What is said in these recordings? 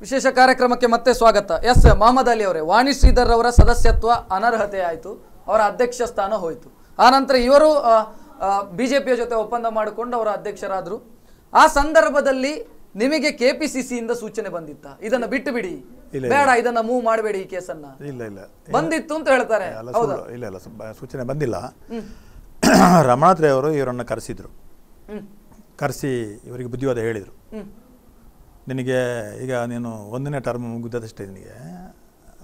ವಿಶೇಷ ಕಾರ್ಯಕ್ರಮಕ್ಕೆ ಮತ್ತೆ ಸ್ವಾಗತ. ಎಸ್ ಮೊಹಮ್ಮದ್ ಅಲಿ ಅವರೇ, ವಾಣಿ ಶ್ರೀಧರ್ ಅವರ ಸದಸ್ಯತ್ವ ಅನರ್ಹತೆ ಆಯಿತು, ಅವರ ಅಧ್ಯಕ್ಷ ಸ್ಥಾನ ಹೋಯಿತು. ಆನಂತರ ಇವರು ಬಿಜೆಪಿಯ ಜೊತೆ ಒಪ್ಪಂದ ಮಾಡಿಕೊಂಡು ಅವರ ಅಧ್ಯಕ್ಷರಾದರು. ಆ ಸಂದರ್ಭದಲ್ಲಿ ನಿಮಗೆ ಕೆಪಿಸಿಸಿ ಇಂದ ಸೂಚನೆ ಬಂದಿತ್ತ, ಇದನ್ನ ಬಿಟ್ಟು ಬಿಡಿ, ಬೇಡ, ಇದನ್ನ ಮೂವ್ ಮಾಡಬೇಡಿ, ಈ ಕೇಸನ್ನ? ಇಲ್ಲ ಇಲ್ಲ ಬಂದಿತ್ತು ಅಂತ ಹೇಳ್ತಾರೆ. ಇಲ್ಲ ಇಲ್ಲ ಸೂಚನೆ ಬಂದಿಲ್ಲ. ರಮಣಾತ್ರೆ ಅವರು ಇವರನ್ನು ಕರೆಸಿದ್ರು, ಕರೆಸಿ ಇವರಿಗೆ ಬುದ್ಧಿವಾದ ಹೇಳಿದರು. ನಿನಗೆ ಈಗ ನೀನು 1ನೇ ಟರ್ಮ್ ಮುಗಿದಷ್ಟೇ,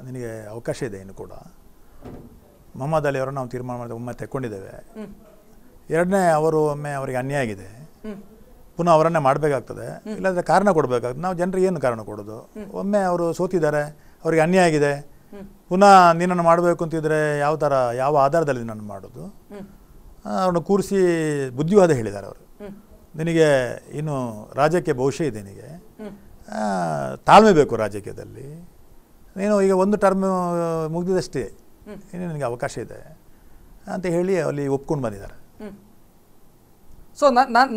ನಿನಗೆ ಅವಕಾಶ ಇದೆ ಇನ್ನು ಕೂಡ. ಮೊಹಮ್ಮದ್ ಅಲಿ ಅವರು ನಾವು ತೀರ್ಮಾನ ಮಾಡಿದ ಒಮ್ಮೆ ತೆಕ್ಕೊಂಡಿದ್ದೇವೆ. 2ನೇ ಅವರು ಒಮ್ಮೆ ಅವರಿಗೆ ಅನ್ಯಾಯ ಆಗಿದೆ, ಪುನಃ ಅವರನ್ನೇ ಮಾಡಬೇಕಾಗ್ತದೆ, ಇಲ್ಲಾಂದರೆ ಕಾರಣ ಕೊಡಬೇಕಾಗ್ತದೆ. ನಾವು ಜನರಿಗೆ ಏನು ಕಾರಣ ಕೊಡೋದು? ಒಮ್ಮೆ ಅವರು ಸೋತಿದ್ದಾರೆ, ಅವರಿಗೆ ಅನ್ಯಾಯ ಆಗಿದೆ, ಪುನಃ ನೀನನ್ನು ಮಾಡಬೇಕು ಅಂತಿದ್ರೆ ಯಾವ ಥರ, ಯಾವ ಆಧಾರದಲ್ಲಿ ನಿನ್ನನ್ನು ಮಾಡೋದು? ಅವ್ರನ್ನ ಕೂರಿಸಿ ಬುದ್ಧಿವಾದ ಹೇಳಿದ್ದಾರೆ ಅವರು. ನಿನಗೆ ಇನ್ನು ರಾಜ್ಯಕ್ಕೆ ಭವಿಷ್ಯ ಇದೆ, ನಿನಗೆ ತಾಳ್ಮೆ ಬೇಕು ರಾಜಕೀಯದಲ್ಲಿ. ನೀನು ಈಗ 1 ಟರ್ಮ್ ಮುಗಿದಷ್ಟೇ, ಇನ್ನು ನಿನಗೆ ಅವಕಾಶ ಇದೆ ಅಂತ ಹೇಳಿ ಅಲ್ಲಿ ಒಪ್ಕೊಂಡು ಬಂದಿದ್ದಾರೆ. ಸೊ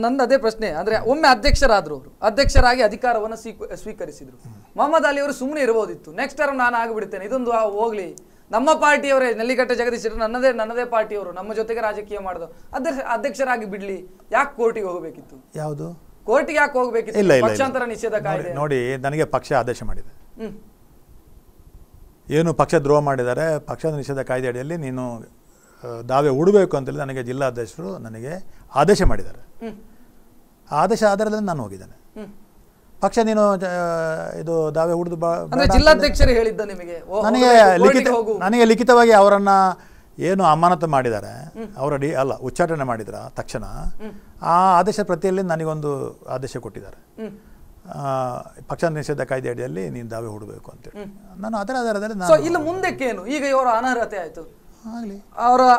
ನಂದು ಅದೇ ಪ್ರಶ್ನೆ. ಅಂದರೆ ಒಮ್ಮೆ ಅಧ್ಯಕ್ಷರಾದರು, ಅವರು ಅಧ್ಯಕ್ಷರಾಗಿ ಅಧಿಕಾರವನ್ನು ಸ್ವೀಕರಿಸಿದರು. ಮೊಹಮ್ಮದ್ ಅಲಿ ಅವರು ಸುಮ್ಮನೆ ಇರ್ಬೋದಿತ್ತು, ನೆಕ್ಸ್ಟ್ ಟರ್ಮ್ ನಾನು ಆಗಿಬಿಡ್ತೇನೆ, ಇದೊಂದು ಹೋಗ್ಲಿ, ನಮ್ಮ ಪಾರ್ಟಿಯವರೇ, ನೆಲ್ಲಿಘಟ್ಟ ಜಗದೀಶ್ ನನ್ನದೇ ಪಾರ್ಟಿಯವರು, ನಮ್ಮ ಜೊತೆಗೆ ರಾಜಕೀಯ ಮಾಡೋದು, ಅಧ್ಯಕ್ಷರಾಗಿ ಬಿಡ್ಲಿ, ಯಾಕೆ ಕೋರ್ಟಿಗೆ ಹೋಗಬೇಕಿತ್ತು? ಯಾವುದು ಕೋರ್ಟಿಗೆ ಯಾಕೆ ಹೋಗಬೇಕಿತ್ತು? ಇಲ್ಲ, ಪಕ್ಷಾಂತರ ನಿಷೇಧ ಕಾಯ್ದೆ ನೋಡಿ, ನನಗೆ ಪಕ್ಷ ಆದೇಶ ಮಾಡಿದೆ. ಏನು ಪಕ್ಷ ದ್ರೋಹ ಮಾಡಿದ್ದಾರೆ, ಪಕ್ಷದ ನಿಷೇಧ ಕಾಯ್ದೆ ಅಡಿಯಲ್ಲಿ ನೀನು ದಾವೆ ಹೂಡಬೇಕು ಅಂತೇಳಿ ನನಗೆ ಜಿಲ್ಲಾಧ್ಯಕ್ಷರು ನನಗೆ ಆದೇಶ ಮಾಡಿದ್ದಾರೆ. ಆ ಆದೇಶ ಆಧಾರದಲ್ಲಿ ನಾನು ಹೋಗಿದ್ದೇನೆ. ಪಕ್ಷ ನೀನು ಇದು ದಾವೆ ಹೂಡಿದು ಜಿಲ್ಲಾಧ್ಯಕ್ಷರು ಹೇಳಿದ್ದ ನಿಮಗೆ? ನನಗೆ ಲಿಖಿತವಾಗಿ ಅವರನ್ನು ಏನು ಅಮಾನತು ಮಾಡಿದ್ದಾರೆ, ಅವರ ಉಚ್ಚಾಟನೆ ಮಾಡಿದ್ರ ತಕ್ಷಣ ಆ ಆದೇಶ ಪ್ರತಿಯಲ್ಲಿ ನನಗೊಂದು ಆದೇಶ ಕೊಟ್ಟಿದ್ದಾರೆ, ಪಕ್ಷ ನಿಷೇಧ ಕಾಯ್ದೆ ಅಡಿಯಲ್ಲಿ ನೀನು ದಾವೆ ಹೂಡಬೇಕು ಅಂತೇಳಿ. ನಾನು ಅದರ ಆಧಾರದಲ್ಲಿ ಇಲ್ಲ ಮುಂದಕ್ಕೇನು? ಈಗ ಇವರ ಅನರ್ಹತೆ ಆಯಿತು,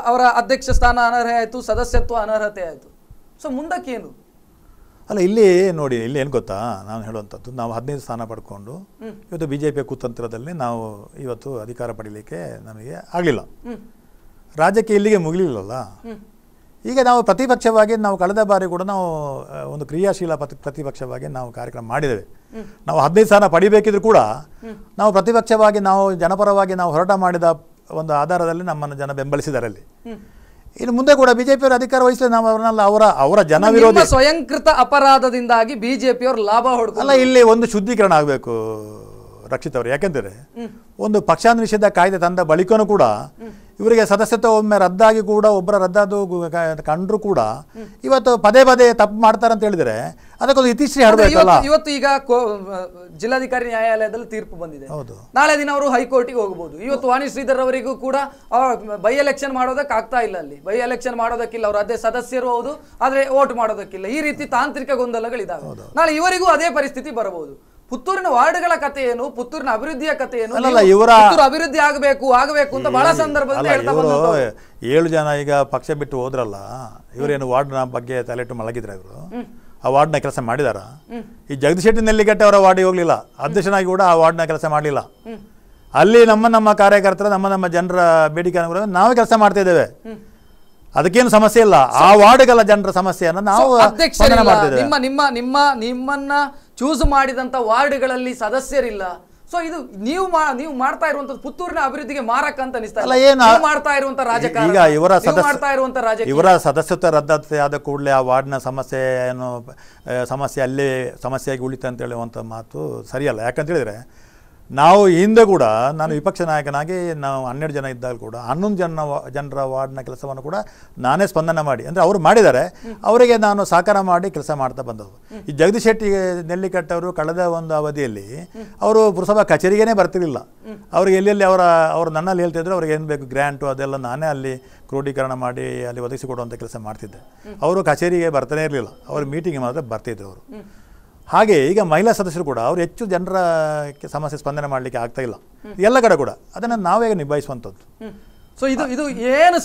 ಅವರ ಅಧ್ಯಕ್ಷ ಸ್ಥಾನ ಅನರ್ಹತೆ ಆಯಿತು, ಸದಸ್ಯತ್ವ ಅನರ್ಹತೆ ಆಯಿತು. ಸೊ ಮುಂದಕ್ಕೇನು? ಅಲ್ಲ, ಇಲ್ಲಿ ನೋಡಿ, ಇಲ್ಲಿ ಏನು ಗೊತ್ತಾ, ನಾನು ಹೇಳುವಂಥದ್ದು, ನಾವು 15 ಸ್ಥಾನ ಪಡ್ಕೊಂಡು ಇವತ್ತು ಬಿಜೆಪಿಯ ಕುತಂತ್ರದಲ್ಲಿ ನಾವು ಇವತ್ತು ಅಧಿಕಾರ ಪಡೀಲಿಕ್ಕೆ ನಮಗೆ ಆಗಲಿಲ್ಲ. ರಾಜ್ಯಕ್ಕೆ ಇಲ್ಲಿಗೆ ಮುಗಿಲಿಲ್ಲಲ್ಲ. ಈಗ ನಾವು ಪ್ರತಿಪಕ್ಷವಾಗಿ ನಾವು ಕಳೆದ ಬಾರಿ ಕೂಡ ನಾವು ಒಂದು ಕ್ರಿಯಾಶೀಲ ಪ್ರತಿಪಕ್ಷವಾಗಿ ನಾವು ಕಾರ್ಯಕ್ರಮ ಮಾಡಿದ್ದೇವೆ. ನಾವು 15 ಸ್ಥಾನ ಪಡಿಬೇಕಿದ್ರು ಕೂಡ ನಾವು ಪ್ರತಿಪಕ್ಷವಾಗಿ ನಾವು ಜನಪರವಾಗಿ ನಾವು ಹೋರಾಟ ಮಾಡಿದ ಒಂದು ಆಧಾರದಲ್ಲಿ ನಮ್ಮನ್ನು ಜನ ಬೆಂಬಲಿಸಿದ್ದಾರೆ. ಅಲ್ಲಿ ಇನ್ನು ಮುಂದೆ ಕೂಡ ಬಿಜೆಪಿಯವರು ಅಧಿಕಾರ ವಹಿಸಿದ್ರೆ ನಾವು ಅವರನ್ನೆಲ್ಲ ಅವರ ಜನ ವಿರೋಧಿ ಸ್ವಯಂಕೃತ ಅಪರಾಧದಿಂದಾಗಿ ಬಿಜೆಪಿಯವರು ಲಾಭ ಹೊಡೆದು ಅಲ್ಲ, ಇಲ್ಲಿ ಒಂದು ಶುದ್ಧೀಕರಣ ಆಗಬೇಕು ರಕ್ಷಿತ್ ಅವರು. ಯಾಕೆಂದರೆ ಒಂದು ಪಕ್ಷ ನಿಷೇಧ ಕಾಯ್ದೆ ತಂದ ಬಳಿಕನೂ ಕೂಡ ಇವರಿಗೆ ಸದಸ್ಯತ್ವ ಒಮ್ಮೆ ರದ್ದಾಗಿ ಕೂಡ ಒಬ್ಬರ ರದ್ದಾದು ಕಂಡ್ರು ಕೂಡ ಇವತ್ತು ಪದೇ ಪದೇ ತಪ್ಪು ಮಾಡ್ತಾರೆ ಅಂತ ಹೇಳಿದರೆ ಅದಕ್ಕೊಂದು ಇತಿಶ್ರೀ ಹಾಡಬೇಕಲ್ಲ. ಇವತ್ತು ಈಗ ಜಿಲ್ಲಾಧಿಕಾರಿ ನ್ಯಾಯಾಲಯದಲ್ಲಿ ತೀರ್ಪು ಬಂದಿದೆ, ನಾಳೆ ದಿನ ಅವರು ಹೈಕೋರ್ಟಿಗೆ ಹೋಗಬಹುದು. ಇವತ್ತು ವಾಣಿ ಶ್ರೀಧರ್ ಅವರಿಗೂ ಕೂಡ ಬೈ ಎಲೆಕ್ಷನ್ ಮಾಡೋದಕ್ಕೆ ಆಗ್ತಾ ಇಲ್ಲ, ಅಲ್ಲಿ ಬೈ ಎಲೆಕ್ಷನ್ ಮಾಡೋದಕ್ಕಿಲ್ಲ, ಅವರು ಅದೇ ಸದಸ್ಯರು ಹೌದು, ಆದ್ರೆ ವೋಟ್ ಮಾಡೋದಕ್ಕಿಲ್ಲ. ಈ ರೀತಿ ತಾಂತ್ರಿಕ ಗೊಂದಲಗಳಿದಾವೆ. ನಾಳೆ ಇವರಿಗೂ ಅದೇ ಪರಿಸ್ಥಿತಿ ಬರಬಹುದು. ಪುತ್ತೂರಿನ ವಾರ್ಡ್ಗಳ ಕಥೆ ಏನು, ಪುತ್ತೂರಿನ ಅಭಿವೃದ್ಧಿಯ ಕಥೆ ಏನು? ಅಭಿವೃದ್ಧಿ ಆಗಬೇಕು ಅಂತ ಬಹಳ ಸಂದರ್ಭದಲ್ಲಿ ಹೇಳ್ತಾ ಬಂದವರು. 7 ಜನ ಈಗ ಪಕ್ಷ ಬಿಟ್ಟು ಹೋದ್ರಲ್ಲ, ಇವರೇನು ವಾರ್ಡ್ನ ಬಗ್ಗೆ ತಲೆಟ್ಟು ಮಲಗಿದ್ರ? ಇವರು ಆ ವಾರ್ಡ್ನ ಕೆಲಸ ಮಾಡಿದಾರ? ಈ ಜಗದೀಶ್ ಶೆಟ್ಟಿ ನೆಲ್ಲಿಘಟ್ಟ ಅವರ ವಾರ್ಡಿಗೆ ಹೋಗ್ಲಿಲ್ಲ, ಅಧ್ಯಕ್ಷನಾಗಿ ಕೂಡ ಆ ವಾರ್ಡ್ನ ಕೆಲಸ ಮಾಡಲಿಲ್ಲ. ಅಲ್ಲಿ ನಮ್ಮ ಕಾರ್ಯಕರ್ತರ ನಮ್ಮ ಜನರ ಬೇಡಿಕೆ ಅನುಗುಣ ನಾವೇ ಕೆಲಸ ಮಾಡ್ತಾ ಇದ್ದೇವೆ, ಅದಕ್ಕೇನು ಸಮಸ್ಯೆ ಇಲ್ಲ. ಆ ವಾರ್ಡ್ಗಳ ಜನರ ಸಮಸ್ಯೆಯನ್ನು ನಾವು ನಿಮ್ಮನ್ನ ಚೂಸ್ ಮಾಡಿದಂತ ವಾರ್ಡ್ಗಳಲ್ಲಿ ಸದಸ್ಯರಿಲ್ಲ. ಸೊ ಇದು ನೀವು ಮಾಡ್ತಾ ಇರುವಂತದ್ದು ಪುತ್ತೂರಿನ ಅಭಿವೃದ್ಧಿಗೆ ಮಾರಕ ಅಂತ ಅನಿಸ್ತಾ ಇಲ್ಲ? ಮಾಡ್ತಾ ಇರುವಂತ ರಾಜಕಾರಣ, ಇವರ ಸದಸ್ಯತ್ವ ರದ್ದಾತಿ ಆದ ಕೂಡಲೇ ಆ ವಾರ್ಡ್ನ ಸಮಸ್ಯೆ ಅಲ್ಲೇ ಸಮಸ್ಯೆಯಾಗಿ ಉಳಿತ ಅಂತ ಹೇಳುವಂಥ ಮಾತು ಸರಿಯಲ್ಲ. ಯಾಕಂತ ಹೇಳಿದ್ರೆ ನಾವು ಹಿಂದೆ ಕೂಡ ನಾನು ವಿಪಕ್ಷ ನಾಯಕನಾಗಿ ನಾವು 12 ಜನ ಇದ್ದಾಗ ಕೂಡ 11 ಜನರ ವಾರ್ಡ್ನ ಕೆಲಸವನ್ನು ಕೂಡ ನಾನೇ ಸ್ಪಂದನೆ ಮಾಡಿ, ಅಂದರೆ ಅವರು ಮಾಡಿದ್ದಾರೆ, ಅವರಿಗೆ ನಾನು ಸಹಕಾರ ಮಾಡಿ ಕೆಲಸ ಮಾಡ್ತಾ ಬಂದವು. ಈ ಜಗದೀಶ್ ಶೆಟ್ಟಿ ನೆಲ್ಲಿಘಟ್ಟ ಅವರು ಕಳೆದ ಒಂದು ಅವಧಿಯಲ್ಲಿ ಅವರು ಪುರಸಭಾ ಕಚೇರಿಗೇ ಬರ್ತಿರಲಿಲ್ಲ. ಅವ್ರಿಗೆ ಎಲ್ಲೆಲ್ಲಿ ಅವರು ನನ್ನಲ್ಲಿ ಹೇಳ್ತಿದ್ರು, ಅವ್ರಿಗೆ ಏನು ಬೇಕು ಗ್ರ್ಯಾಂಟು ಅದೆಲ್ಲ ನಾನೇ ಅಲ್ಲಿ ಕ್ರೋಢೀಕರಣ ಮಾಡಿ ಅಲ್ಲಿ ಒದಗಿಸಿಕೊಡುವಂಥ ಕೆಲಸ ಮಾಡ್ತಿದ್ದೆ. ಅವರು ಕಚೇರಿಗೆ ಬರ್ತಾನೆ ಇರಲಿಲ್ಲ, ಅವ್ರ ಮೀಟಿಂಗ್ಗೆ ಮಾತ್ರ ಬರ್ತಿದ್ರು ಅವರು. ಹಾಗೆ ಈಗ ಮಹಿಳಾ ಸದಸ್ಯರು ಕೂಡ ಅವರು ಹೆಚ್ಚು ಜನರ ಸಮಸ್ಯೆ ಸ್ಪಂದನೆ ಮಾಡಲಿಕ್ಕೆ ಆಗ್ತಾ ಇಲ್ಲ ಎಲ್ಲ ಕಡೆ ಕೂಡ. ಅದನ್ನು ನಾವೇ ನಿಭಾಯಿಸುವಂಥದ್ದು. ಸೊ ಇದು ಏನು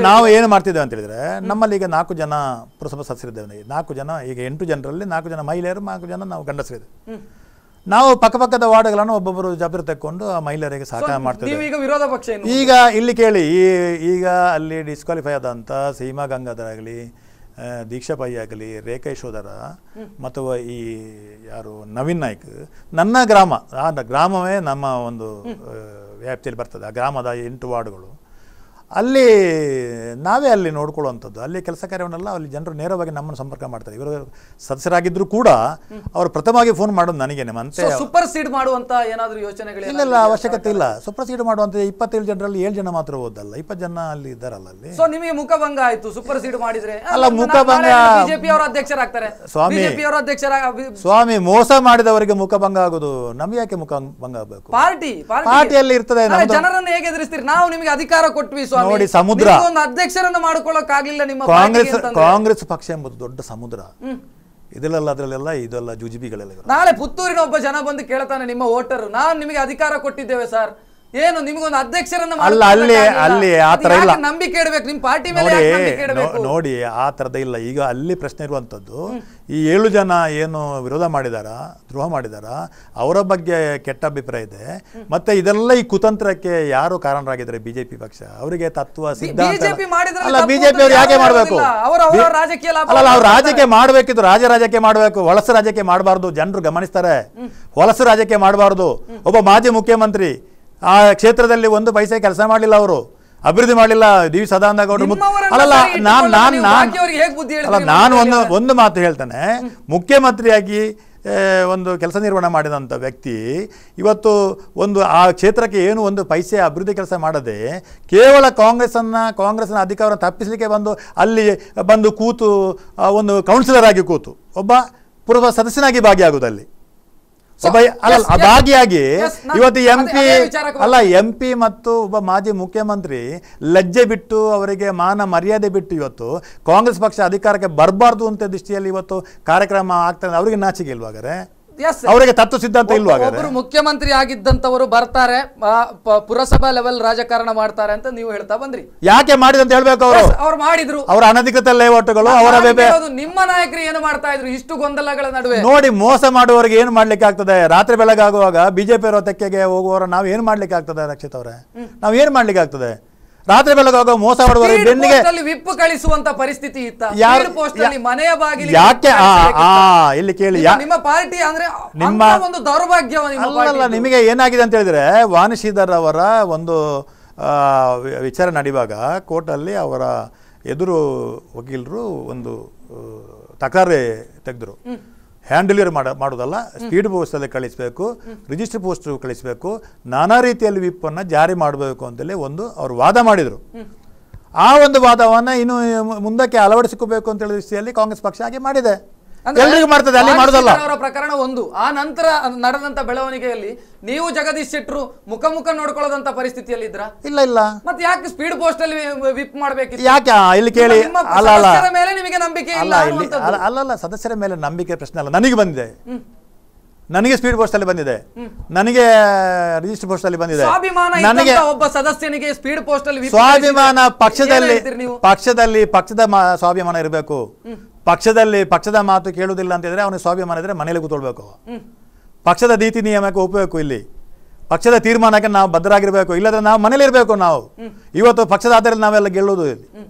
ನಾವು ಏನು ಮಾಡ್ತಿದ್ದೇವೆ ಅಂತ ಹೇಳಿದ್ರೆ, ನಮ್ಮಲ್ಲಿ ಈಗ 4 ಜನ ಪುರಸಭಾ ಸದಸ್ಯರಿದ್ದೇವೆ. 4 ಜನ, ಈಗ 8 ಜನರಲ್ಲಿ 4 ಜನ ಮಹಿಳೆಯರು, 4 ಜನ ನಾವು ಗಂಡಸರಿದ್ದೇವೆ. ನಾವು ಪಕ್ಕಪಕ್ಕದ ವಾರ್ಡ್ಗಳನ್ನು ಒಬ್ಬೊಬ್ಬರು ಜವಾಬ್ದಾರಿ ತಕ್ಕೊಂಡು ಆ ಮಹಿಳೆಯರಿಗೆ ಸಹಕಾರ ಮಾಡ್ತೇವೆ. ಈಗ ಇಲ್ಲಿ ಕೇಳಿ, ಈಗ ಅಲ್ಲಿ ಡಿಸ್ಕ್ವಾಲಿಫೈ ಆದಂಥ ಸೀಮಾ ಗಂಗಾಧರ್ ಆಗಲಿ, ದೀಕ್ಷಾ ಪೈ ಆಗಲಿ, ರೇಖಾ ಯಶೋಧರ ಮತ್ತು ಈ ಯಾರು ನವೀನ್ ನಾಯ್ಕ್, ನನ್ನ ಗ್ರಾಮ, ಆ ಗ್ರಾಮವೇ ನಮ್ಮ ಒಂದು ವ್ಯಾಪ್ತಿಯಲ್ಲಿ ಬರ್ತದೆ. ಆ ಗ್ರಾಮದ 8 ವಾರ್ಡ್ಗಳು, ಅಲ್ಲಿ ನಾವೇ ಅಲ್ಲಿ ನೋಡ್ಕೊಳ್ಳುವಂಥದ್ದು. ಅಲ್ಲಿ ಕೆಲಸ ಕಾರ್ಯವನ್ನೆಲ್ಲ ಅಲ್ಲಿ ಜನರು ನೇರವಾಗಿ ನಮ್ಮನ್ನು ಸಂಪರ್ಕ ಮಾಡ್ತಾರೆ. ಇವರು ಸದಸ್ಯರಾಗಿದ್ದರೂ ಕೂಡ ಅವರು ಪ್ರಥಮವಾಗಿ ಫೋನ್ ಮಾಡೋದು ನನಗೇನೆ. ಮತ್ತೆ ಸೂಪರ್ ಸೀಡ್ ಮಾಡುವಂತ ಏನಾದರೂ ಯೋಚನೆಗಳು ಇಲ್ಲ, ಅವಶ್ಯಕತೆ ಇಲ್ಲ. ಸೂಪರ್ ಸೀಡ್ ಮಾಡುವಂತ 27 ಜನರಲ್ಲಿ 7 ಜನ ಮಾತ್ರ ಓದಲ್ಲ, 20 ಜನ ಅಲ್ಲಿ ಇದ್ದಾರಲ್ಲ ಅಲ್ಲಿ. ಸೊ ನಿಮಗೆ ಮುಖಭಂಗ ಆಯ್ತು ಸೂಪರ್ ಸೀಡ್ ಮಾಡಿದ್ರೆ? ಅಲ್ಲ, ಮುಖಭಂಗ ಬಿಜೆಪಿ ಅವರ ಅಧ್ಯಕ್ಷರಾಗ್ತಾರೆ ಸ್ವಾಮಿ. ಬಿಜೆಪಿ ಅವರ ಅಧ್ಯಕ್ಷರ ಸ್ವಾಮಿ, ಮೋಸ ಮಾಡಿದವರಿಗೆ ಮುಖಭಂಗ ಆಗೋದು, ನಮ್ಗೆ ಯಾಕೆ ಮುಖಭಂಗ ಆಗಬೇಕು? ಪಾರ್ಟಿಯಲ್ಲಿ ಇರ್ತದೆ. ಜನರನ್ನು ಹೇಗೆ ಎದುರಿಸ್ತೀರಿ? ನಾವು ನಿಮಗೆ ಅಧಿಕಾರ ಕೊಟ್ವಿ ನೋಡಿ, ಸಮುದ್ರ ಒಂದು ಅಧ್ಯಕ್ಷರನ್ನು ಮಾಡ್ಕೊಳ್ಳೋಕಾಗ್ಲಿಲ್ಲ ನಿಮ್ಮ ಕಾಂಗ್ರೆಸ್ ಪಕ್ಷ ಎಂಬುದು ದೊಡ್ಡ ಸಮುದ್ರ. ಇದೆಲ್ಲ ಅದರಲ್ಲೆಲ್ಲ ಇದೆಲ್ಲ ಜುಜುಬಿಗಳೆಲ್ಲ. ನಾಳೆ ಪುತ್ತೂರಿನ ಒಬ್ಬ ಜನ ಬಂದು ಕೇಳ್ತಾನೆ ನಿಮ್ಮ ವೋಟರ್, ನಾವು ನಿಮಗೆ ಅಧಿಕಾರ ಕೊಟ್ಟಿದ್ದೇವೆ ಸರ್, ಏನು ನಿಮಗೊಂದು ಅಧ್ಯಕ್ಷರನ್ನ ಅಲ್ಲ, ಅಲ್ಲಿ ಆ ತರ ಇಲ್ಲ. ನಂಬಿಕೆ ಇಡಬೇಕು ನಿಮ್ಮ ಪಾರ್ಟಿ ಮೇಲೆ. ನೋಡಿ, ಆ ತರದ ಇಲ್ಲ. ಈಗ ಅಲ್ಲಿ ಪ್ರಶ್ನೆ ಇರುವಂತದ್ದು, ಈ 7 ಜನ ಏನು ವಿರೋಧ ಮಾಡಿದಾರ, ದ್ರೋಹ ಮಾಡಿದಾರ, ಅವರ ಬಗ್ಗೆ ಕೆಟ್ಟ ಅಭಿಪ್ರಾಯ ಇದೆ. ಮತ್ತೆ ಇದೆಲ್ಲ ಈ ಕುತಂತ್ರಕ್ಕೆ ಯಾರು ಕಾರಣರಾಗಿದ್ದಾರೆ? ಬಿಜೆಪಿ ಪಕ್ಷ. ಅವರಿಗೆ ತತ್ವ ಸಿದ್ಧಾಂತ ಅಲ್ಲ. ಬಿಜೆಪಿ ಅವರು ಯಾಕೆ ಮಾಡಬೇಕು? ಅಲ್ಲ, ಅವ್ರು ರಾಜಕೀಯ ಮಾಡಬೇಕಿದ್ರು, ರಾಜಕೀಯ ಮಾಡಬೇಕು, ಹೊಲಸು ರಾಜಕೀಯ ಮಾಡಬಾರ್ದು. ಜನರು ಗಮನಿಸ್ತಾರೆ, ಹೊಲಸು ರಾಜಕೀಯ ಮಾಡಬಾರ್ದು. ಒಬ್ಬ ಮಾಜಿ ಮುಖ್ಯಮಂತ್ರಿ ಆ ಕ್ಷೇತ್ರದಲ್ಲಿ 1 ಪೈಸೆ ಕೆಲಸ ಮಾಡಲಿಲ್ಲ, ಅವರು ಅಭಿವೃದ್ಧಿ ಮಾಡಲಿಲ್ಲ. ಡಿ ವಿ ಸದಾನಂದ ಗೌಡರು ನಾನು ಒಂದು ಮಾತು ಹೇಳ್ತೇನೆ. ಮುಖ್ಯಮಂತ್ರಿಯಾಗಿ ಒಂದು ಕೆಲಸ ನಿರ್ವಹಣೆ ಮಾಡಿದಂಥ ವ್ಯಕ್ತಿ ಇವತ್ತು ಆ ಕ್ಷೇತ್ರಕ್ಕೆ ಏನು 1 ಪೈಸೆ ಅಭಿವೃದ್ಧಿ ಕೆಲಸ ಮಾಡದೆ ಕೇವಲ ಕಾಂಗ್ರೆಸ್ನ ಅಧಿಕಾರವನ್ನು ತಪ್ಪಿಸಲಿಕ್ಕೆ ಅಲ್ಲಿ ಬಂದು ಕೂತು ಒಂದು ಕೌನ್ಸಿಲರ್ ಆಗಿ ಕೂತು ಒಬ್ಬ ಪುರಸಭಾ ಸದಸ್ಯನಾಗಿ ಭಾಗಿಯಾಗುವುದಲ್ಲಿ ಭಾಗಿಯಾಗಿ ಇವತ್ತು ಎಂಪಿ ಮತ್ತು ಒಬ್ಬ ಮಾಜಿ ಮುಖ್ಯಮಂತ್ರಿ ಲಜ್ಜೆ ಬಿಟ್ಟು, ಅವರಿಗೆ ಮಾನ ಮರ್ಯಾದೆ ಬಿಟ್ಟು ಇವತ್ತು ಕಾಂಗ್ರೆಸ್ ಪಕ್ಷ ಅಧಿಕಾರಕ್ಕೆ ಬರಬಾರ್ದು ಅಂತ ದೃಷ್ಟಿಯಲ್ಲಿ ಇವತ್ತು ಕಾರ್ಯಕ್ರಮ ಆಗ್ತದೆ. ಅವರಿಗೆ ನಾಚಿಕೆ ಇಲ್ವಾಗರೆ? ಅವರಿಗೆ ತತ್ವ ಸಿದ್ಧಾಂತ ಇಲ್ವಾ? ಒಬ್ಬರು ಮುಖ್ಯಮಂತ್ರಿ ಆಗಿದ್ದಂತವರು ಬರ್ತಾರೆ, ಪುರಸಭಾ ಲೆವೆಲ್ ರಾಜಕಾರಣ ಮಾಡ್ತಾರೆ ಅಂತ ನೀವು ಹೇಳ್ತಾ ಬಂದ್ರಿ. ಯಾಕೆ ಮಾಡಿದಂತ ಹೇಳ್ಬೇಕು? ಅವ್ರು ಮಾಡಿದ್ರು, ಅವರ ಅನಧಿಕೃತ ಲೇಔಟ್ಗಳು, ಅವರ ನಿಮ್ಮ ನಾಯಕರು ಏನು ಮಾಡ್ತಾ ಇದ್ರು ಇಷ್ಟು ಗೊಂದಲಗಳ ನಡುವೆ? ನೋಡಿ, ಮೋಸ ಮಾಡುವವರಿಗೆ ಏನು ಮಾಡ್ಲಿಕ್ಕೆ ಆಗ್ತದೆ? ರಾತ್ರಿ ಬೆಳಗಾಗುವಾಗ ಬಿಜೆಪಿ ಅವರ ತೆಕ್ಕೆಗೆ ಹೋಗುವವರು ನಾವು ಏನ್ ಮಾಡ್ಲಿಕ್ಕೆ ಆಗ್ತದೆ? ರಕ್ಷಿತ್ ಅವರೇ, ನಾವ್ ಏನ್ ಮಾಡ್ಲಿಕ್ಕೆ ಆಗ್ತದೆ? ರಾತ್ರಿ ಬೆಳಗಾಗ ಮೋಸ ಮಾಡುವವರು ಬೆನ್ನಿಗೆ ವಿಪ್ ಕಳಿಸುವಂತ ಪರಿಸ್ಥಿತಿ ಇತ್ತ? ಮನೆಯ ಬಾಗಿಲು ಯಾಕೆ? ಇಲ್ಲಿ ಕೇಳಿ, ನಿಮ್ಮ ಪಾರ್ಟಿ ಅಂದ್ರೆ ನಿಮ್ಮ ಒಂದು ದೌರ್ಭಾಗ್ಯ. ನಿಮಗೆ ಏನಾಗಿದೆ ಅಂತ ಹೇಳಿದ್ರೆ, ವಾಣಿಶ್ರೀಧರ್ ಅವರ ಒಂದು ವಿಚಾರ ನಡೆಯುವಾಗ ಕೋರ್ಟಲ್ಲಿ ಅವರ ಎದುರು ವಕೀಲರು ಒಂದು ತಕರಾರು ತೆಗೆದ್ರು. ಹ್ಯಾಂಡ್ ಡೆಲಿವರಿ ಮಾಡೋದಲ್ಲ, ಸ್ಪೀಡ್ ಪೋಸ್ಟಲ್ಲಿ ಕಳಿಸಬೇಕು, ರಿಜಿಸ್ಟರ್ ಪೋಸ್ಟ್ ಕಳಿಸಬೇಕು, ನಾನಾ ರೀತಿಯಲ್ಲಿ ವಿಪ್ಪನ್ನು ಜಾರಿ ಮಾಡಬೇಕು ಅಂತೇಳಿ ಅವರು ವಾದ ಮಾಡಿದರು. ಆ ಒಂದು ವಾದವನ್ನು ಇನ್ನು ಮುಂದಕ್ಕೆ ಅಳವಡಿಸಿಕೋಬೇಕು ಅಂತ ಹೇಳಿ ದೃಷ್ಟಿಯಲ್ಲಿ ಕಾಂಗ್ರೆಸ್ ಪಕ್ಷ ಹಾಗೆ ಮಾಡಿದೆ. ಎಲ್ಲರಿಗೂ ಮಾಡ್ತದೆ, ಅಲ್ಲಿ ಮಾಡೋದಲ್ಲ. ಅವರ ಪ್ರಕರಣ ಒಂದು. ಆ ನಂತರ ನಡೆದಂತ ಬೆಳವಣಿಗೆಯಲ್ಲಿ ನೀವು ಜಗದೀಶ್ ಶೆಟ್ಟರು ಮುಖ ನೋಡ್ಕೊಳ್ಳೋದಂತ ಪರಿಸ್ಥಿತಿಯಲ್ಲಿ ಇದ್ರ? ಇಲ್ಲ. ಮತ್ತೆ ಯಾಕೆ ಸ್ಪೀಡ್ ಪೋಸ್ಟ್ ಅಲ್ಲಿ ವಿಪ್ ಮಾಡ್ಬೇಕಿತ್ತು? ಯಾಕೆ? ಇಲ್ಲಿ ಕೇಳಿ, ಮೇಲೆ ನಿಮಗೆ ನಂಬಿಕೆ ಇಲ್ಲ? ಅಲ್ಲ, ಸದಸ್ಯರ ಮೇಲೆ ನಂಬಿಕೆ ಪ್ರಶ್ನೆ ಅಲ್ಲ. ನನಗೆ ಬಂದಿದೆ, ನನಗೆ ಸ್ಪೀಡ್ ಪೋಸ್ಟ್ ಅಲ್ಲಿ ಬಂದಿದೆ, ನನಗೆ ರಿಜಿಸ್ಟರ್ ಪೋಸ್ಟ್ ಅಲ್ಲಿ ಬಂದಿದೆ. ನನಗೆ ಒಬ್ಬ ಸದಸ್ಯನಿಗೆ ಸ್ಪೀಡ್ ಪೋಸ್ಟ್ ಅಲ್ಲಿ ಸ್ವಾಭಿಮಾನ ಪಕ್ಷದ ಸ್ವಾಭಿಮಾನ ಇರಬೇಕು. ಪಕ್ಷದ ಮಾತು ಕೇಳುವುದಿಲ್ಲ ಅಂತಿದ್ರೆ ಅವನಿಗೆ ಸ್ವಾಭಿಮಾನ ಇದ್ರೆ ಮನೇಲಿ ಕೂತ್ಕೊಳ್ಬೇಕು. ಪಕ್ಷದ ನೀತಿ ನಿಯಮಕ್ಕೆ ಒಪ್ಪಬೇಕು. ಇಲ್ಲಿ ಪಕ್ಷದ ತೀರ್ಮಾನಕ್ಕೆ ನಾವು ಬದ್ಧರಾಗಿರ್ಬೇಕು. ಇಲ್ಲದ್ರೆ ನಾವು ಮನೇಲಿ ಇರಬೇಕು. ನಾವು ಇವತ್ತು ಪಕ್ಷದ ಆಧಾರದಲ್ಲಿ ನಾವೆಲ್ಲ ಗೆಲ್ಲುವುದು.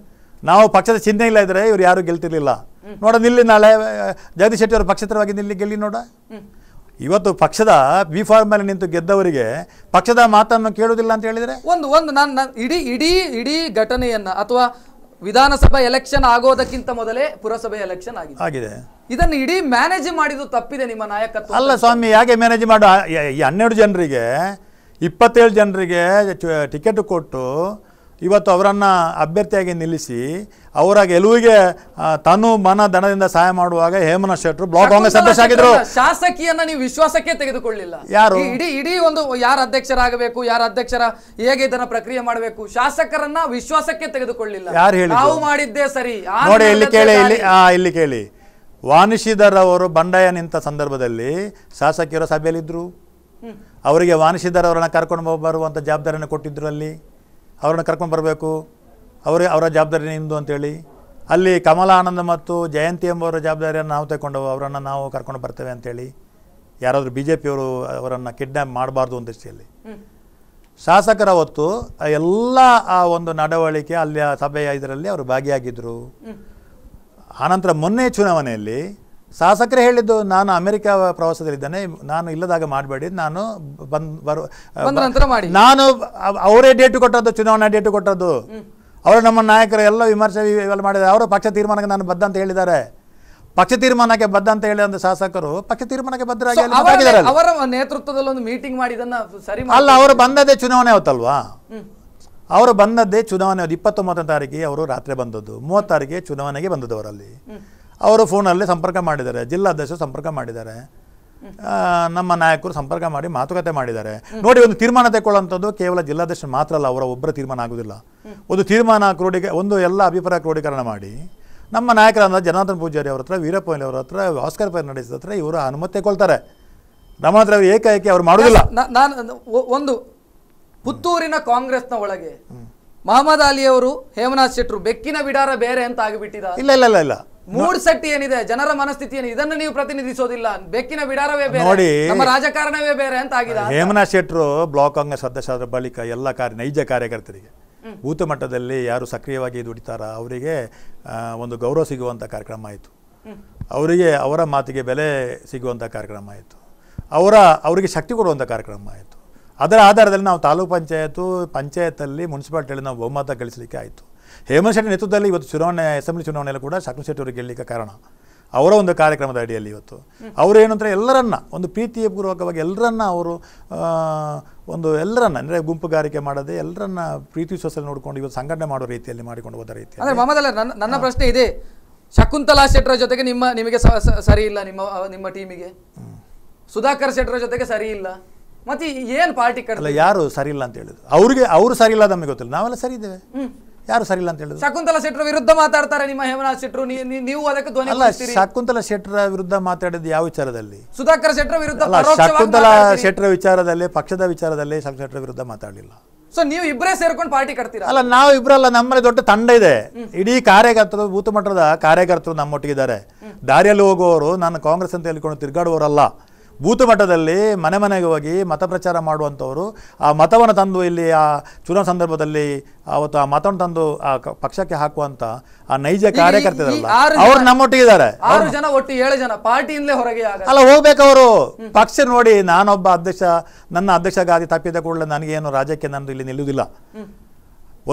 ನಾವು ಪಕ್ಷದ ಚಿಹ್ನೆ ಇಲ್ಲ ಇದ್ರೆ ಇವ್ರು ಯಾರು ಗೆಲ್ತಿರ್ಲಿಲ್ಲ. ನೋಡ, ನಿಲ್ಲಿ ನಾಳೆ ಜಗದೀಶ್ ಶೆಟ್ಟಿ ಅವರು ಪಕ್ಷೇತರವಾಗಿ ನಿಲ್ಲಿ ಗೆಲ್ಲಿ ನೋಡ. ಇವತ್ತು ಪಕ್ಷದ ಬಿ ಫಾರ್ಮ್ ಮೇಲೆ ನಿಂತು ಗೆದ್ದವರಿಗೆ ಪಕ್ಷದ ಮಾತನ್ನು ಕೇಳುವುದಿಲ್ಲ ಅಂತ ಹೇಳಿದ್ರೆ ನಾನು ಇಡೀ ಘಟನೆಯನ್ನ ಅಥವಾ ವಿಧಾನಸಭಾ ಎಲೆಕ್ಷನ್ ಆಗೋದಕ್ಕಿಂತ ಮೊದಲೇ ಪುರಸಭೆ ಎಲೆಕ್ಷನ್ ಆಗಿದೆ. ಇದನ್ನು ಇಡೀ ಮ್ಯಾನೇಜ್ ಮಾಡಿದ್ದು ತಪ್ಪಿದೆ ನಿಮ್ಮ ನಾಯಕತ್ವ? ಅಲ್ಲ ಸ್ವಾಮಿ, ಯಾಕೆ ಮ್ಯಾನೇಜ್ ಮಾಡು? 12 ಜನರಿಗೆ 27 ಜನರಿಗೆ ಟಿಕೆಟ್ ಕೊಟ್ಟು ಇವತ್ತು ಅವರನ್ನು ಅಭ್ಯರ್ಥಿಯಾಗಿ ನಿಲ್ಲಿಸಿ ಅವರ ಗೆಲುವಿಗೆ ತನು ಮನ ಧನದಿಂದ ಸಹಾಯ ಮಾಡುವಾಗ ಹೇಮಂತ್ ಶೆಟ್ಟರು ಬ್ಲಾಕ್ ಕಾಂಗ್ರೆಸ್ ಅಧ್ಯಕ್ಷ ಆಗಿದ್ರು. ಶಾಸಕಿಯನ್ನ ನೀವು ವಿಶ್ವಾಸಕ್ಕೆ ತೆಗೆದುಕೊಳ್ಳಿಲ್ಲ. ಯಾರು? ಇಡೀ ಒಂದು ಯಾರ ಅಧ್ಯಕ್ಷರಾಗಬೇಕು, ಯಾರ ಅಧ್ಯಕ್ಷರ ಹೇಗೆ ಇದನ್ನ ಪ್ರಕ್ರಿಯೆ ಮಾಡಬೇಕು, ಶಾಸಕರನ್ನ ವಿಶ್ವಾಸಕ್ಕೆ ತೆಗೆದುಕೊಳ್ಳಿಲ್ಲ. ಯಾರು ಹೇಳಿ? ನಾವು ಮಾಡಿದ್ದೇ ಸರಿ. ನೋಡಿ, ಇಲ್ಲಿ ಕೇಳಿ, ವಾಣಿಶ್ರೀಧರ್ ಅವರು ಬಂಡಾಯ ನಿಂತ ಸಂದರ್ಭದಲ್ಲಿ ಶಾಸಕಿಯರ ಸಭೆಯಲ್ಲಿದ್ದರು. ಅವರಿಗೆ ವಾಣಿಶ್ರೀಧರ್ ಅವರನ್ನ ಕರ್ಕೊಂಡು ಬರುವಂಥ ಜವಾಬ್ದಾರಿಯನ್ನು ಕೊಟ್ಟಿದ್ರು. ಅಲ್ಲಿ ಅವ್ರನ್ನ ಕರ್ಕೊಂಡು ಬರಬೇಕು, ಅವರ ಜವಾಬ್ದಾರಿ ನಿಮ್ಮದು ಅಂತೇಳಿ. ಅಲ್ಲಿ ಕಮಲಾ ಆನಂದ್ ಮತ್ತು ಜಯಂತಿ ಎಂಬವರ ಜವಾಬ್ದಾರಿಯನ್ನು ನಾವು ತಗೊಂಡು ಅವರನ್ನು ನಾವು ಕರ್ಕೊಂಡು ಬರ್ತೇವೆ ಅಂತೇಳಿ ಯಾರಾದರೂ BJPಯವರು ಅವರನ್ನು ಕಿಡ್ನ್ಯಾಪ್ ಮಾಡಬಾರ್ದು ಅಂತ ದೃಷ್ಟಿಯಲ್ಲಿ ಶಾಸಕರ ಹೊತ್ತು ಎಲ್ಲ ಆ ಒಂದು ನಡವಳಿಕೆ ಅಲ್ಲಿ ಸಭೆಯ ಇದರಲ್ಲಿ ಅವರು ಭಾಗಿಯಾಗಿದ್ದರು. ಆನಂತರ ಮೊನ್ನೆ ಚುನಾವಣೆಯಲ್ಲಿ ಶಾಸಕರೇ ಹೇಳಿದ್ದು, ನಾನು ಅಮೆರಿಕ ಪ್ರವಾಸದಲ್ಲಿದ್ದೇನೆ, ನಾನು ಇಲ್ಲದಾಗ ಮಾಡಬೇಡಿ, ನಾನು ನಾನು ಅವರೇ ಡೇಟು ಕೊಟ್ಟದ್ದು, ಚುನಾವಣಾ ಡೇಟು ಕೊಟ್ಟದ್ದು. ಅವರು ನಮ್ಮ ನಾಯಕರು ಎಲ್ಲ ವಿಮರ್ಶೆ ಇವೆಲ್ಲ ಮಾಡಿದ್ದಾರೆ. ಅವರು ಪಕ್ಷ ತೀರ್ಮಾನಕ್ಕೆ ನಾನು ಬದ್ಧ ಅಂತ ಹೇಳಿದ್ದಾರೆ. ಪಕ್ಷ ತೀರ್ಮಾನಕ್ಕೆ ಬದ್ಧ ಅಂತ ಹೇಳಿದಂತ ಶಾಸಕರು ಪಕ್ಷ ತೀರ್ಮಾನಕ್ಕೆ ಬದ್ಧರಾಗಿ ಅವರ ನೇತೃತ್ವದಲ್ಲಿ ಒಂದು ಮೀಟಿಂಗ್ ಮಾಡಿದನ್ನ ಸರಿ ಅಲ್ಲ, ಅವರು ಬಂದದ್ದೇ ಚುನಾವಣೆ ಹೊತ್ತಲ್ವಾ? ಅವರು ಬಂದದ್ದೇ ಚುನಾವಣೆ 29ನೇ ತಾರೀಕಿಗೆ ಅವರು ರಾತ್ರಿ ಬಂದದ್ದು, 30 ತಾರೀಕಿಗೆ ಚುನಾವಣೆಗೆ ಬಂದದ್ದು. ಅವರಲ್ಲಿ ಅವರು ಫೋನಲ್ಲಿ ಸಂಪರ್ಕ ಮಾಡಿದ್ದಾರೆ, ಜಿಲ್ಲಾಧ್ಯಕ್ಷರು ಸಂಪರ್ಕ ಮಾಡಿದ್ದಾರೆ, ನಮ್ಮ ನಾಯಕರು ಸಂಪರ್ಕ ಮಾಡಿ ಮಾತುಕತೆ ಮಾಡಿದ್ದಾರೆ. ನೋಡಿ, ಒಂದು ತೀರ್ಮಾನ ತೆಗೊಳ್ಳುವಂಥದ್ದು ಕೇವಲ ಜಿಲ್ಲಾಧ್ಯಕ್ಷರು ಮಾತ್ರ ಅಲ್ಲ, ಅವರ ಒಬ್ಬರ ತೀರ್ಮಾನ ಆಗುವುದಿಲ್ಲ. ಒಂದು ತೀರ್ಮಾನ ಒಂದು ಎಲ್ಲ ಅಭಿಪ್ರಾಯ ಕ್ರೋಢೀಕರಣ ಮಾಡಿ ನಮ್ಮ ನಾಯಕರಾದ ಜನಾರ್ದನ್ ಪೂಜಾರಿ ಅವ್ರ ಹತ್ರ, ವೀರಪ್ಪ ಮೊಯ್ಲಿ ಅವ್ರ ಹತ್ರ, ಆಸ್ಕರ್ ಫರ್ನಾಂಡಿಸ್ ಹತ್ರ ಇವರು ಅನುಮತಿ ತೆಗೊಳ್ತಾರೆ. ರಮಣಾತ್ರ ಅವರು ಏಕಾಏಕಿ ಅವ್ರು ಮಾಡುವುದಿಲ್ಲ. ನಾನು ಒಂದು ಪುತ್ತೂರಿನ ಕಾಂಗ್ರೆಸ್ನ ಒಳಗೆ ಮಹಮ್ಮದ್ ಅಲಿ ಅವರು, ಹೇಮನಾಥ್ ಶೆಟ್ರು ಬೆಕ್ಕಿನ ಬಿಡಾರ ಬೇರೆ ಅಂತ ಆಗಿಬಿಟ್ಟಿದ. ಇಲ್ಲ ಇಲ್ಲ ಇಲ್ಲ ಇಲ್ಲ, ಮೂಡ್ ಸೆಟ್ ಏನಿದೆ, ಜನರ ಮನಸ್ಥಿತಿ ಏನಿದೆ, ಇದನ್ನು ನೀವು ಪ್ರತಿನಿಧಿಸೋದಿಲ್ಲ. ಬೆಕ್ಕಿನ ಬಿಡಾರವೇ ಬೇರೆ, ನೋಡಿ ನಮ್ಮ ರಾಜಕಾರಣವೇ ಬೇರೆ ಅಂತ ಆಗಿದೆ. ಹೇಮನಾಥ್ ಶೆಟ್ರು ಬ್ಲಾಕ್ ಕಾಂಗ್ರೆಸ್ ಸದಸ್ಯರಾದ ಬಳಿಕ ಎಲ್ಲ ನೈಜ ಕಾರ್ಯಕರ್ತರಿಗೆ ಬೂತ್ ಮಟ್ಟದಲ್ಲಿ ಯಾರು ಸಕ್ರಿಯವಾಗಿ ದುಡಿತಾರ ಅವರಿಗೆ ಒಂದು ಗೌರವ ಸಿಗುವಂಥ ಕಾರ್ಯಕ್ರಮ ಆಯಿತು. ಅವರಿಗೆ ಅವರ ಮಾತಿಗೆ ಬೆಲೆ ಸಿಗುವಂಥ ಕಾರ್ಯಕ್ರಮ ಆಯಿತು. ಅವರಿಗೆ ಶಕ್ತಿ ಕೊಡುವಂಥ ಕಾರ್ಯಕ್ರಮ ಆಯಿತು. ಅದರ ಆಧಾರದಲ್ಲಿ ನಾವು ತಾಲೂಕು ಪಂಚಾಯತಲ್ಲಿ ಮುನ್ಸಿಪಾಲ್ಟಿಯಲ್ಲಿ ನಾವು ಬಹುಮತ ಗಳಿಸಲಿಕ್ಕೆ ಆಯಿತು. ಹೇಮಂತ್ ಶೆಟ್ಟಿ ನೇತೃತ್ವದಲ್ಲಿ ಇವತ್ತು ಅಸೆಂಬ್ಲಿ ಚುನಾವಣೆಯಲ್ಲಿ ಕೂಡ ಶಕ್ತಿ ಶೆಟ್ಟಿ ಅವರಿಗೆ ಗೆಲ್ಲಲಿಕ್ಕೆ ಕಾರಣ ಅವರ ಒಂದು ಕಾರ್ಯಕ್ರಮದ ಅಡಿಯಲ್ಲಿ ಇವತ್ತು ಅವರು ಏನಂದರೆ ಎಲ್ಲರನ್ನ ಒಂದು ಪ್ರೀತಿಪೂರ್ವಕವಾಗಿ ಎಲ್ಲರನ್ನ ಅವರು ಎಲ್ಲರನ್ನ ಅಂದರೆ ಗುಂಪುಗಾರಿಕೆ ಮಾಡದೆ ಎಲ್ಲರನ್ನ ಪ್ರೀತಿ ವಿಶ್ವಾಸ ನೋಡಿಕೊಂಡು ಇವತ್ತು ಸಂಘಟನೆ ಮಾಡೋ ರೀತಿಯಲ್ಲಿ ಮಾಡಿಕೊಂಡು ಹೋದ ರೀತಿ. ಅಂದರೆ ಮಮದಲ್ಲ, ನನ್ನ ಪ್ರಶ್ನೆ ಇದೆ, ಶಕುಂತಲಾ ಶೆಟ್ಟರ ಜೊತೆಗೆ ನಿಮಗೆ ಸರಿ ಇಲ್ಲ, ನಿಮ್ಮ ಟೀಮಿಗೆ ಸುಧಾಕರ್ ಶೆಟ್ಟರ ಜೊತೆಗೆ ಸರಿ ಇಲ್ಲ, ಮತ್ತೆ ಏನು ಪಾರ್ಟಿ ಕಟ್ಟಲ್ಲ? ಯಾರು ಸರಿ ಇಲ್ಲ ಅಂತ ಹೇಳಿದ್ರು? ಅವರು ಸರಿ ಇಲ್ಲ ನಮಗೆ ಗೊತ್ತಿಲ್ಲ, ನಾವೆಲ್ಲ ಸರಿ ಇದ್ದೇವೆ. ಯಾರು ಸರಿ ಇಲ್ಲ ಅಂತ ಹೇಳಿದ್ರು? ಶಕುಂತಲಾ ಶೆಟ್ಟರ ವಿರುದ್ಧ ಮಾತಾಡ್ತಾರೆ ನಿಮ್ಮ ಹೇಮನಾಥ್ ಶೆಟ್ಟರು, ನೀವು ಅದಕ್ಕೆ ಧ್ವನಿ ಅಲ್ಲ. ಶಕುಂತಲಾ ಶೆಟ್ಟರ ವಿರುದ್ಧ ಮಾತಾಡಿದ್ದು ಯಾವ ವಿಚಾರದಲ್ಲಿ? ಸುಧಾಕರ್ ಶೆಟ್ಟರ ವಿರುದ್ಧ. ಶಕುಂತಲಾ ಶೆಟ್ಟರ ವಿಚಾರದಲ್ಲಿ, ಪಕ್ಷದ ವಿಚಾರದಲ್ಲಿ ಶೆಟ್ಟರ ವಿರುದ್ಧ ಮಾತಾಡಲಿಲ್ಲ. ಸೊ ನೀವು ಇಬ್ಬರೇ ಸೇರ್ಕೊಂಡು ಪಾರ್ಟಿ ಕಟ್ತೀರಾ? ಅಲ್ಲ, ನಾವು ಇಬ್ಬರಲ್ಲ, ನಮ್ಮಲ್ಲಿ ದೊಡ್ಡ ತಂಡ ಇದೆ. ಇಡೀ ಕಾರ್ಯಕರ್ತರು, ಬೂತ್ ಮಟ್ಟದ ಕಾರ್ಯಕರ್ತರು ನಮ್ಮೊಟ್ಟಿಗಿದ್ದಾರೆ. ದಾರಿಯಲ್ಲಿ ಹೋಗುವವರು ನಾನು ಕಾಂಗ್ರೆಸ್ ಅಂತ ಹೇಳಿಕೊಂಡು ತಿರುಗಾಡುವವರಲ್ಲ. ಬೂತ್ ಮಟ್ಟದಲ್ಲಿ ಮನೆ ಮನೆಗೆ ಹೋಗಿ ಮತ ಪ್ರಚಾರ ಮಾಡುವಂಥವರು, ಆ ಮತವನ್ನು ತಂದು ಇಲ್ಲಿ ಆ ಚುನಾವಣಾ ಸಂದರ್ಭದಲ್ಲಿ ಅವತ್ತು ಆ ಮತವನ್ನು ತಂದು ಆ ಪಕ್ಷಕ್ಕೆ ಹಾಕುವಂತ ಆ ನೈಜ ಕಾರ್ಯಕರ್ತರಲ್ಲ, ಅವ್ರು ನಮ್ಮೊಟ್ಟಿಗಿದ್ದಾರೆ. 6 ಜನ ಒಟ್ಟು 7 ಜನ ಪಾರ್ಟಿಯಿಂದಲೇ ಹೊರಗೆ ಅಲ್ಲ, ಹೋಗ್ಬೇಕವರು ಪಕ್ಷ ನೋಡಿ. ನಾನೊಬ್ಬ ಅಧ್ಯಕ್ಷ, ನನ್ನ ಅಧ್ಯಕ್ಷ ಗಾದಿ ತಪ್ಪಿದ ಕೂಡಲೇ ನನಗೇನು ರಾಜ್ಯಕ್ಕೆ ನಂದು ಇಲ್ಲಿ ನಿಲ್ಲುವುದಿಲ್ಲ.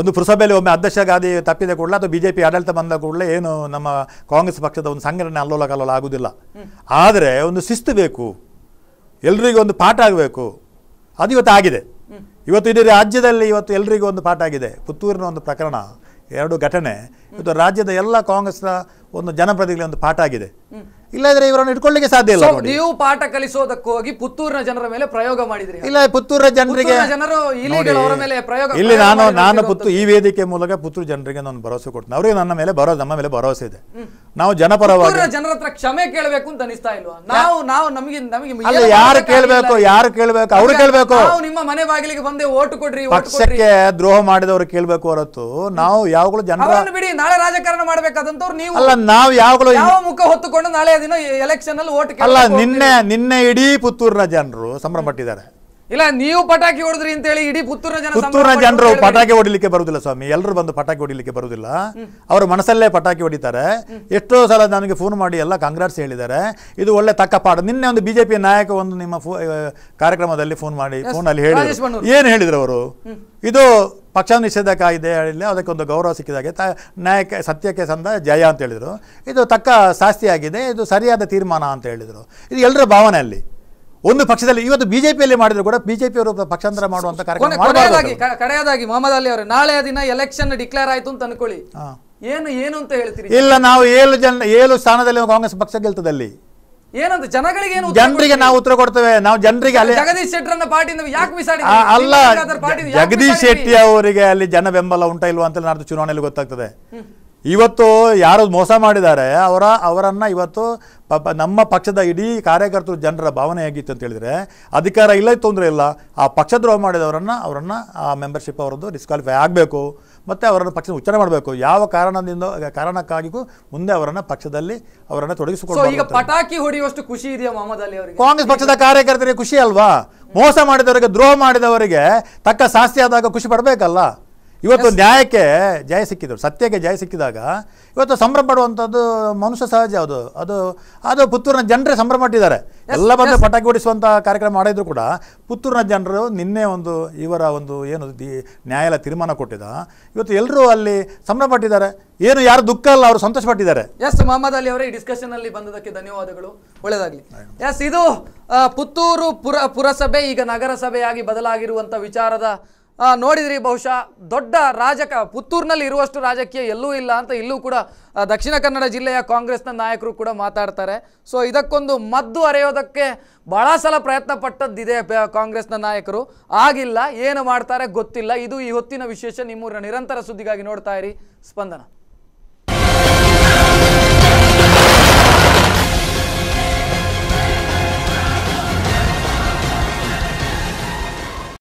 ಒಂದು ಪುರಸಭೆಯಲ್ಲಿ ಒಮ್ಮೆ ಅಧ್ಯಕ್ಷ ಗಾದಿ ತಪ್ಪಿದ ಕೂಡಲೇ ಅಥವಾ ಬಿಜೆಪಿ ಆಡಳಿತ ಬಂದ ಕೂಡಲೇ ಏನು ನಮ್ಮ ಕಾಂಗ್ರೆಸ್ ಪಕ್ಷದ ಒಂದು ಸಂಘಟನೆ ಅಲ್ಲೋಲ ಕಲ್ಲೋಲ ಆಗುವುದಿಲ್ಲ. ಆದರೆ ಒಂದು ಶಿಸ್ತು ಬೇಕು, ಎಲ್ರಿಗೂ ಒಂದು ಪಾಠ ಆಗಬೇಕು. ಅದು ಇವತ್ತು ಆಗಿದೆ. ಇವತ್ತು ಇಡೀ ರಾಜ್ಯದಲ್ಲಿ ಇವತ್ತು ಎಲ್ರಿಗೂ ಒಂದು ಪಾಠ ಆಗಿದೆ. ಪುತ್ತೂರಿನ ಒಂದು ಪ್ರಕರಣ, 2 ಘಟನೆ ಇವತ್ತು ರಾಜ್ಯದ ಎಲ್ಲ ಕಾಂಗ್ರೆಸ್ನ ಒಂದು ಜನಪ್ರತಿನಿಧಿಗಳಿಗೆ ಒಂದು ಪಾಠ ಆಗಿದೆ. ಇಲ್ಲದ್ರೆ ಇವರನ್ನು ಇಟ್ಕೊಳ್ಳಿಕ್ಕೆ ಸಾಧ್ಯ ಇಲ್ಲ. ನೀವು ಪಾಠ ಕಲಿಸೋದಕ್ಕೆ ಹೋಗಿ ಪುತ್ತೂರಿನ ಜನರ ಮೇಲೆ ಪ್ರಯೋಗ ಮಾಡಿದ್ರಿ. ಇಲ್ಲ, ಪುತ್ತೂರಿನ ಜನರಿಗೆ ಇಲ್ಲಿ ನಾನು ಈ ವೇದಿಕೆ ಮೂಲಕ ಪುತ್ತೂರು ಜನರಿಗೆ ನಾನು ಭರವಸೆ ಕೊಡ್ತೀನಿ. ಅವರಿಗೆ ನಮ್ಮ ಮೇಲೆ ಭರವಸೆ ಇದೆ. ನಾವು ಜನಪರವಾಗಿ ಜನರ ಹತ್ರ ಕ್ಷಮೆ ಕೇಳಬೇಕು ಅಂತ ಅನಿಸ್ತಾ ಇಲ್ವಾ? ಯಾರು ಕೇಳಬೇಕು ಅವ್ರು ಕೇಳಬೇಕು. ನಿಮ್ಮ ಮನೆ ಬಾಗಿಲಿಗೆ ಬಂದೆ ಓಟು ಕೊಡ್ರಿ, ಪಕ್ಷಕ್ಕೆ ದ್ರೋಹ ಮಾಡಿದವರು ಕೇಳಬೇಕು ಹೊರತು ನಾವು ಯಾವಾಗಲೂ ಜನರ ಬಿಡಿ. ನಾಳೆ ರಾಜಕಾರಣ ಮಾಡ್ಬೇಕಾದಂತವ್ರು ನೀವು ಅಲ್ಲ. ನಾವು ಯಾವಾಗಲೂ ಯಾವ ಮುಖ ಹೊತ್ತುಕೊಂಡು ನಾಳೆ ದಿನ ಎಲೆಕ್ಷನ್ ಅಲ್ಲಿ ಓಟ್ ಅಲ್ಲ. ನಿನ್ನೆ ಇಡೀ ಪುತ್ತೂರಿನ ಜನರು ಸಂಭ್ರಮ ಪಟ್ಟಿದ್ದಾರೆ. ಇಲ್ಲ, ನೀವು ಪಟಾಕಿ ಹೊಡೆದ್ರಿ ಅಂತ ಹೇಳಿ ಇಡೀ ಪುತ್ತೂರಿನ ಜನರು ಪಟಾಕಿ ಹೊಡಿಲಿಕ್ಕೆ ಬರುವುದಿಲ್ಲ ಸ್ವಾಮಿ. ಎಲ್ಲರೂ ಬಂದು ಪಟಾಕಿ ಹೊಡಿಲಿಕ್ಕೆ ಬರುವುದಿಲ್ಲ. ಅವರ ಮನಸ್ಸಲ್ಲೇ ಪಟಾಕಿ ಹೊಡಿತಾರೆ. ಎಷ್ಟೋ ಸಲ ನನಗೆ ಫೋನ್ ಮಾಡಿ ಎಲ್ಲ ಕಾಂಗ್ರೆಸ್ ಹೇಳಿದ್ದಾರೆ. ಇದು ಒಳ್ಳೆ ತಕ್ಕ ಪಾಠ. ನಿನ್ನೆ ಒಂದು ಬಿಜೆಪಿ ನಾಯಕ ಒಂದು ನಿಮ್ಮ ಕಾರ್ಯಕ್ರಮದಲ್ಲಿ ಫೋನಲ್ಲಿ ಹೇಳಿದ್ರು. ಏನು ಹೇಳಿದ್ರು ಅವರು? ಇದು ಪಕ್ಷ ನಿಷೇಧ ಕಾಯ್ದೆ ಹೇಳಿಲ್ಲ, ಅದಕ್ಕೊಂದು ಗೌರವ ಸಿಕ್ಕಿದಾಗೆ ನ್ಯಾಯಕ್ಕೆ ಸತ್ಯಕ್ಕೆ ಸಂದ ಜಯ ಅಂತ ಹೇಳಿದರು. ಇದು ತಕ್ಕ ಶಾಸ್ತಿ ಆಗಿದೆ, ಇದು ಸರಿಯಾದ ತೀರ್ಮಾನ ಅಂತ ಹೇಳಿದರು. ಇದು ಎಲ್ಲರ ಭಾವನೆ. ಅಲ್ಲಿ ಒಂದು ಪಕ್ಷದಲ್ಲಿ ಇವತ್ತು ಬಿಜೆಪಿಯಲ್ಲಿ ಮಾಡಿದ್ರು ಕೂಡ ಬಿಜೆಪಿಯವರು ಪಕ್ಷಾಂತರ ಮಾಡುವಂತ ಕಾರ್ಯಕ್ರಮ. ಕಡೆಯದಾಗಿ ಮಹಮ್ಮದ್ ಅಲಿ ಅವರೇ, ನಾಳೆ ದಿನ ಎಲೆಕ್ಷನ್ ಡಿಕ್ಲೇರ್ ಆಯ್ತು ಅಂತ ಅನ್ಕೊಳ್ಳಿ, ಏನು ಅಂತ ಹೇಳ್ತೀರಿ? ಇಲ್ಲ, ನಾವು 7 ಸ್ಥಾನದಲ್ಲಿ ಕಾಂಗ್ರೆಸ್ ಪಕ್ಷ ಗೆಲ್ತದಲ್ಲಿ ಏನಂತ ಜನರಿಗೆ ನಾವು ಉತ್ತರ ಕೊಡ್ತೇವೆ. ನಾವು ಜನರಿಗೆ ಜಗದೀಶ್ ಶೆಟ್ಟರನ್ನ ಪಾರ್ಟಿಯಿಂದ ಯಾಕೆ ಬಿಸಾಡಿದ್ರು? ಅಲ್ಲ, ಜಗದೀಶ್ ಶೆಟ್ಟಿ ಅವರಿಗೆ ಅಲ್ಲಿ ಜನ ಬೆಂಬಲ ಉಂಟಾ ಇಲ್ವಾ ಅಂತ ನಾಡ್ದು ಚುನಾವಣೆಯಲ್ಲಿ ಗೊತ್ತಾಗ್ತದೆ. ಇವತ್ತು ಯಾರು ಮೋಸ ಮಾಡಿದ್ದಾರೆ ಅವರನ್ನ ಇವತ್ತು ನಮ್ಮ ಪಕ್ಷದ ಇಡೀ ಕಾರ್ಯಕರ್ತರು ಜನರ ಭಾವನೆ ಹೇಗಿತ್ತು ಅಂತ ಹೇಳಿದ್ರೆ, ಅಧಿಕಾರ ಇಲ್ಲ ತೊಂದರೆ ಇಲ್ಲ, ಆ ಪಕ್ಷದ್ರೋಹ ಮಾಡಿದವರನ್ನ ಆ ಮೆಂಬರ್ಶಿಪ್ ಅವರದ್ದು ಡಿಸ್ಕ್ವಾಲಿಫೈ ಆಗಬೇಕು, ಮತ್ತೆ ಅವರನ್ನು ಪಕ್ಷದ ಉಚ್ಚಾರಣೆ ಮಾಡಬೇಕು. ಯಾವ ಕಾರಣಕ್ಕಾಗಿಯೂ ಮುಂದೆ ಅವರನ್ನ ಪಕ್ಷದಲ್ಲಿ ಅವರನ್ನ ತೊಡಗಿಸಿಕೊಂಡು. ಈಗ ಪಟಾಕಿ ಹೊಡೆಯುವಷ್ಟು ಖುಷಿ ಇದೆಯಾ ಮಹಮ್ಮದ್ ಅಲಿ ಅವರಿಗೆ? ಕಾಂಗ್ರೆಸ್ ಪಕ್ಷದ ಕಾರ್ಯಕರ್ತರಿಗೆ ಖುಷಿ ಅಲ್ವಾ? ಮೋಸ ಮಾಡಿದವರಿಗೆ, ದ್ರೋಹ ಮಾಡಿದವರಿಗೆ ತಕ್ಕ ಶಾಸ್ತಿ ಆದಾಗ ಖುಷಿ ಪಡಬೇಕಲ್ಲ. ಇವತ್ತು ನ್ಯಾಯಕ್ಕೆ ಜಯ ಸಿಕ್ಕಿದ್ರು, ಸತ್ಯಕ್ಕೆ ಜಯ ಸಿಕ್ಕಿದಾಗ ಇವತ್ತು ಸಂಭ್ರಮ ಪಡುವಂಥದ್ದು ಮನುಷ್ಯ ಸಹಜ. ಅದು ಪುತ್ತೂರಿನ ಜನರೇ ಸಂಭ್ರಮ ಪಟ್ಟಿದ್ದಾರೆ. ಎಲ್ಲ ಬಂದು ಪಟಾಕಿ ಹೊಡಿಸುವಂಥ ಕಾರ್ಯಕ್ರಮ ಮಾಡಿದ್ರು ಕೂಡ ಪುತ್ತೂರಿನ ಜನರು ನಿನ್ನೆ ಇವರ ಏನು ನ್ಯಾಯಾಲಯ ತೀರ್ಮಾನ ಕೊಟ್ಟಿದ, ಇವತ್ತು ಎಲ್ಲರೂ ಅಲ್ಲಿ ಸಂಭ್ರಮ ಪಟ್ಟಿದ್ದಾರೆ. ಏನು ಯಾರು ದುಃಖ ಅಲ್ಲ, ಅವರು ಸಂತೋಷ ಪಟ್ಟಿದ್ದಾರೆ. ಎಸ್ ಮೊಹಮ್ಮದ್ ಅಲಿ ಅವರೇ, ಈ ಡಿಸ್ಕಷನ್ ಅಲ್ಲಿ ಬಂದದಕ್ಕೆ ಧನ್ಯವಾದಗಳು, ಒಳ್ಳೆಯದಾಗಲಿ. ಎಸ್, ಇದು ಪುತ್ತೂರು ಪುರಸಭೆ ಈಗ ನಗರಸಭೆಯಾಗಿ ಬದಲಾಗಿರುವಂಥ ವಿಚಾರದ ನೋಡಿದ್ರಿ. ಬಹುಶಃ ದೊಡ್ಡ ಪುತ್ತೂರಿನಲ್ಲಿ ಇರುವಷ್ಟು ರಾಜಕೀಯ ಎಲ್ಲೂ ಇಲ್ಲ ಅಂತ ಇಲ್ಲೂ ಕೂಡ ದಕ್ಷಿಣ ಕನ್ನಡ ಜಿಲ್ಲೆಯ ಕಾಂಗ್ರೆಸ್ನ ನಾಯಕರು ಕೂಡ ಮಾತಾಡ್ತಾರೆ. ಸೊ ಇದಕ್ಕೊಂದು ಮದ್ದು ಅರೆಯೋದಕ್ಕೆ ಬಹಳ ಸಲ ಪ್ರಯತ್ನ ಪಟ್ಟದ್ದಿದೆ ಕಾಂಗ್ರೆಸ್ನ ನಾಯಕರು, ಆಗಿಲ್ಲ. ಏನು ಮಾಡ್ತಾರೆ ಗೊತ್ತಿಲ್ಲ. ಇದು ಈ ಹೊತ್ತಿನ ವಿಶೇಷ. ನಿಮ್ಮೂರಿನ ನಿರಂತರ ಸುದ್ದಿಗಾಗಿ ನೋಡ್ತಾ ಇರಿ ಸ್ಪಂದನ.